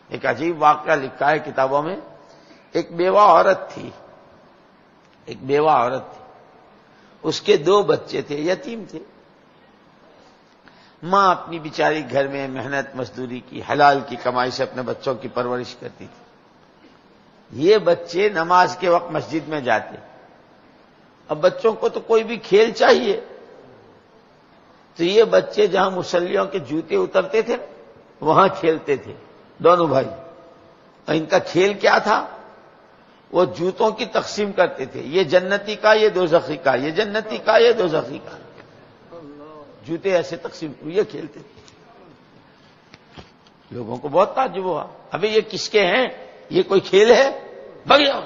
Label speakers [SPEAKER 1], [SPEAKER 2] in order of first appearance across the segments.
[SPEAKER 1] ایک عجیب واقعہ لکھا ہے کتابوں میں. ایک بیوہ عورت تھی، اس کے 2 بچے تھے، یتیم تھے. ماں اپنی بیچاری گھر میں محنت مزدوری کی، حلال کی کمائی سے اپنے بچوں کی پرورش کرتی تھی. یہ بچے نماز کے وقت مسجد میں جاتے. اب بچوں کو تو کوئی بھی کھیل چاہیے، تو یہ بچے جہاں مصلیوں کے جوتے اترتے تھے وہاں کھیلتے تھے دونوں بھائی. اور ان کا کھیل کیا تھا؟ وہ جوتوں کی تقسیم کرتے تھے، یہ جنتی کا، یہ دوزخی کا، یہ جنتی کا، یہ دوزخی کا. جوتے ایسے تقسیم یہ کھیلتے تھے. لوگوں کو بہت تعجب ہوا، ابھی یہ کس کے ہیں؟ یہ کوئی کھیل ہے؟ بھاگ جاؤ.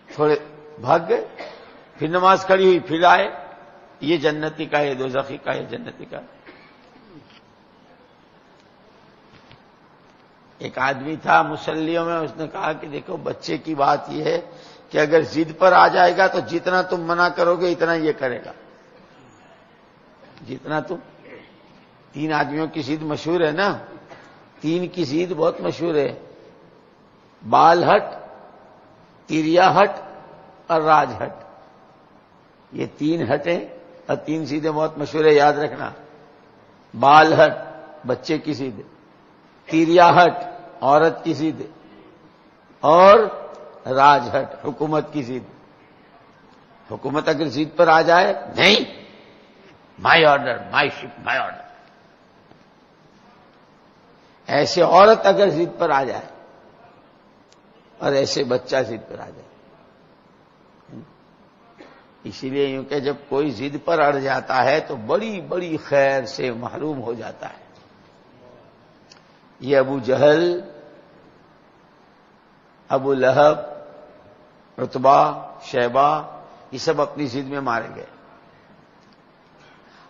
[SPEAKER 1] تھوڑے بھاگ گئے، پھر نماز کھڑی ہوئی، پھر آئے، یہ جنتی کا، یہ دوزخی کا، یہ جنتی کا. ایک آدمی تھا مصلیوں میں، اس نے کہا کہ دیکھو بچے کی بات یہ ہے کہ اگر ضد پر آ جائے گا تو جتنا تم منع کرو گے اتنا یہ کرے گا. جتنا تم 3 آدمیوں کی ضد مشہور ہے نا، 3 کی ضد بہت مشہور ہے، بال ہٹ، تیریا ہٹ اور راج ہٹ. یہ 3 ہٹیں اور 3 ضدیں بہت مشہور ہے، یاد رکھنا. بال ہٹ بچے کی ضد، تیریا ہٹ عورت کی ضد، اور راج ہٹ حکومت کی ضد. حکومت اگر ضد پر آ جائے، نہیں، مائی آرڈر، مائی شپ، مائی آرڈر. ایسے عورت اگر ضد پر آ جائے اور ایسے بچہ ضد پر آ جائے. اسی لیے یوں کہ جب کوئی ضد پر اڑ جاتا ہے تو بڑی بڑی خیر سے محروم ہو جاتا ہے. یہ ابو جہل، ابو لہب، عتبہ، شیبہ، یہ سب اپنی ضد میں مارے گئے.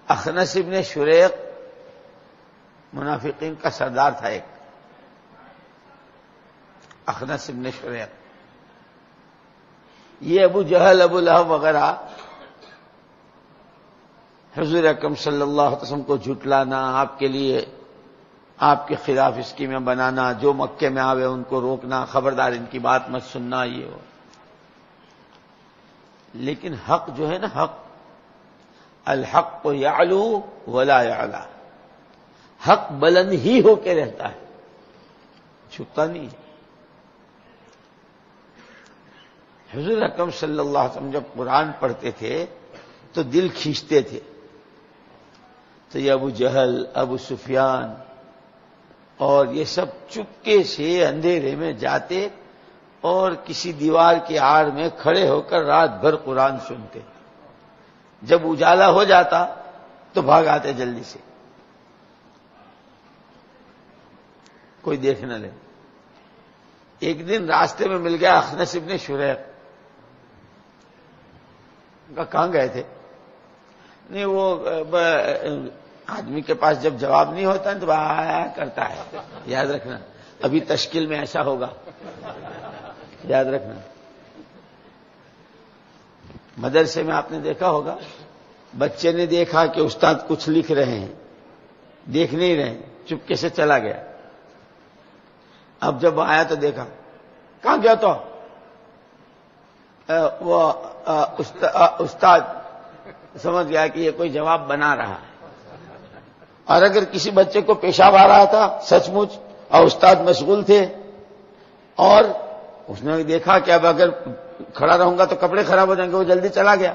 [SPEAKER 1] اخنس ابن شریق منافقین کا سردار تھا ایک، اخنس ابن شریق. یہ ابو جہل، ابو لہب وغیرہ حضور اکرم صلی اللہ علیہ وسلم کو جھٹلانا، آپ کے لیے آپ کے خلاف اسکیمیں بنانا، جو مکے میں آوے ان کو روکنا، خبردار ان کی بات مت سننا، یہ ہو. لیکن حق جو ہے نا، حق، الحق یعلو ولا یعلا، حق بلند ہی ہو کے رہتا ہے، چھپتا نہیں. حضور اکرم صلی اللہ علیہ وسلم جب قرآن پڑھتے تھے تو دل کھینچتے تھے. تو یہ ابو جہل، ابو سفیان اور یہ سب چپکے سے اندھیرے میں جاتے اور کسی دیوار کی آڑ میں کھڑے ہو کر رات بھر قرآن سنتے. جب اجالا ہو جاتا تو بھاگ آتے جلدی سے، کوئی دیکھ نہ لے. ایک دن راستے میں مل گیا اخنس ابن شریق. کہاں گئے تھے؟ نہیں، وہ آدمی کے پاس جب جواب نہیں ہوتا تو آیا کرتا ہے، یاد رکھنا. ابھی تشکیل میں ایسا ہوگا، یاد رکھنا. مدرسے میں آپ نے دیکھا ہوگا، بچے نے دیکھا کہ استاد کچھ لکھ رہے ہیں، دیکھ نہیں رہے، چپکے سے چلا گیا. اب جب آیا تو دیکھا، کہاں گیا تو وہ استاد سمجھ گیا کہ یہ کوئی جواب بنا رہا ہے. اور اگر کسی بچے کو پیشاب آ رہا تھا سچ مچ اور استاد مشغول تھے اور اس نے دیکھا کہ اب اگر کھڑا رہوں گا تو کپڑے خراب ہو جائیں گے، وہ جلدی چلا گیا.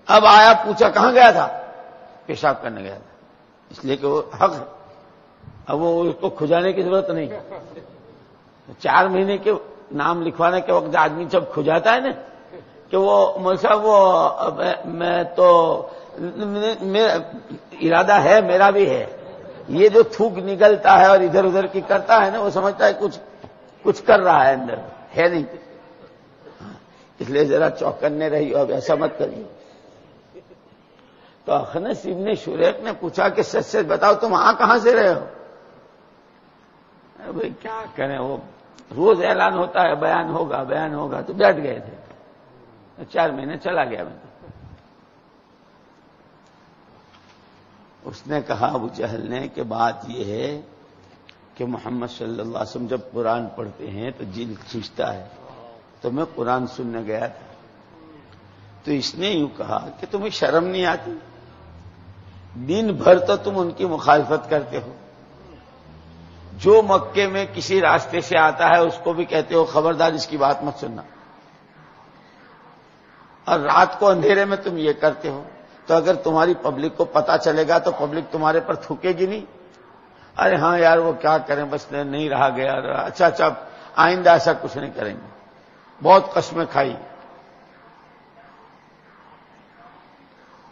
[SPEAKER 1] اب آیا، پوچھا کہاں گیا تھا؟ پیشاب کرنے گیا تھا. اس لیے کہ وہ حق ہے، اب وہ اس کو کھجانے کی ضرورت نہیں. 4 مہینے کے نام لکھوانے کے وقت آدمی جب کھجاتا ہے نا کہ وہ مول صاحب وہ میں تو میرا ارادہ ہے، میرا بھی ہے، یہ جو تھوک نگلتا ہے اور ادھر ادھر کی کرتا ہے نا، وہ سمجھتا ہے کچھ کر رہا ہے، اندر ہے نہیں. اس لیے ذرا چوکنے رہی، اب ایسا مت کریے. تو اخنس ابن شریق نے پوچھا کہ سچ سچ بتاؤ تم کہاں سے رہے ہو؟ بھائی کیا کریں، وہ روز اعلان ہوتا ہے بیان ہوگا تو بیٹھ گئے تھے. 4 مہینے چلا گیا میں. اس نے کہا ابو جہل نے کہ بات یہ ہے کہ کہ محمد صلی اللہ علیہ وسلم جب قرآن پڑھتے ہیں تو دل کھینچتا ہے، تو میں قرآن سننے گیا تھا، تو اس نے یوں کہا کہ تمہیں شرم نہیں آتی؟ دن بھر تو تم ان کی مخالفت کرتے ہو، جو مکے میں کسی راستے سے آتا ہے اس کو بھی کہتے ہو خبردار اس کی بات مت سننا، اور رات کو اندھیرے میں تم یہ کرتے ہو، تو اگر تمہاری پبلک کو پتا چلے گا تو پبلک تمہارے پر تھوکے گی نہیں؟ ارے ہاں یار وہ کیا کریں، بس نہیں رہا گیا، اچھا آئندہ ایسا کچھ نہیں کریں گے، بہت قسمیں کھائی۔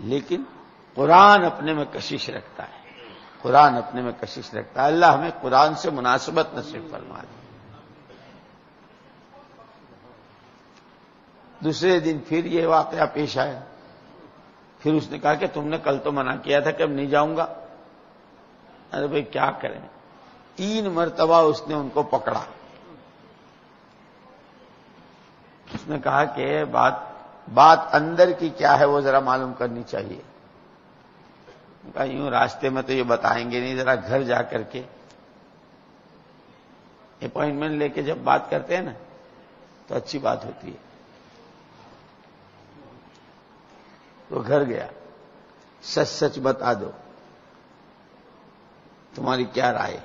[SPEAKER 1] لیکن قرآن اپنے میں کشش رکھتا ہے، قرآن اپنے میں کشش رکھتا ہے۔ اللہ ہمیں قرآن سے مناسبت نصیب فرما دے۔ دوسرے دن پھر یہ واقعہ پیش آیا، پھر اس نے کہا کہ تم نے کل تو منع کیا تھا کہ اب نہیں جاؤں گا۔ ارے بھائی کیا کریں، 3 مرتبہ اس نے ان کو پکڑا، اس نے کہا کہ بات اندر کی کیا ہے وہ ذرا معلوم کرنی چاہیے۔ کہا یوں راستے میں تو یہ بتائیں گے نہیں، ذرا گھر جا کر کے اپوائنٹمنٹ لے کے جب بات کرتے ہیں نا تو اچھی بات ہوتی ہے۔ تو گھر گیا، سچ سچ بتا دو تمہاری کیا رائے۔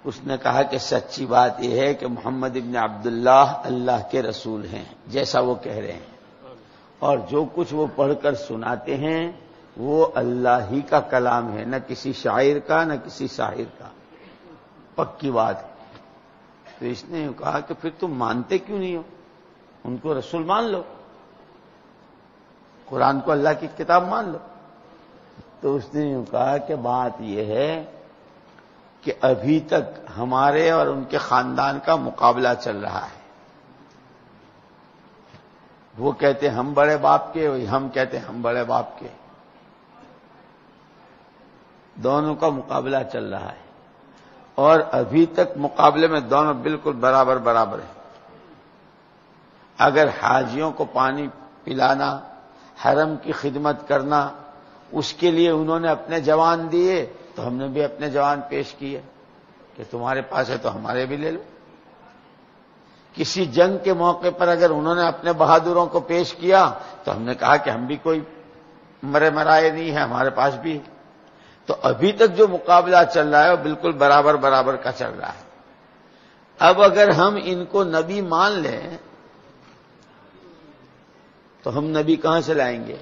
[SPEAKER 1] اس نے کہا کہ سچی بات یہ ہے کہ محمد ابن عبداللہ اللہ کے رسول ہیں جیسا وہ کہہ رہے ہیں، اور جو کچھ وہ پڑھ کر سناتے ہیں وہ اللہ ہی کا کلام ہے، نہ کسی شاعر کا نہ کسی ساحر کا، پکی بات ہے۔ تو اس نے کہا کہ پھر تم مانتے کیوں نہیں ہو؟ ان کو رسول مان لو، قرآن کو اللہ کی کتاب مان لو۔ تو اس نے یوں کہا کہ بات یہ ہے کہ ابھی تک ہمارے اور ان کے خاندان کا مقابلہ چل رہا ہے، وہ کہتے ہم بڑے باپ کے، ہم کہتے ہم بڑے باپ کے، دونوں کا مقابلہ چل رہا ہے، اور ابھی تک مقابلے میں دونوں بالکل برابر برابر ہیں۔ اگر حاجیوں کو پانی پلانا، حرم کی خدمت کرنا، اس کے لیے انہوں نے اپنے جوان دیے تو ہم نے بھی اپنے جوان پیش کیے کہ تمہارے پاس ہے تو ہمارے بھی لے لو۔ کسی جنگ کے موقع پر اگر انہوں نے اپنے بہادروں کو پیش کیا تو ہم نے کہا کہ ہم بھی کوئی مرے مرائے نہیں ہیں، ہمارے پاس بھی۔ تو ابھی تک جو مقابلہ چل رہا ہے وہ بالکل برابر برابر کا چل رہا ہے۔ اب اگر ہم ان کو نبی مان لیں تو ہم نبی کہاں سے لائیں گے؟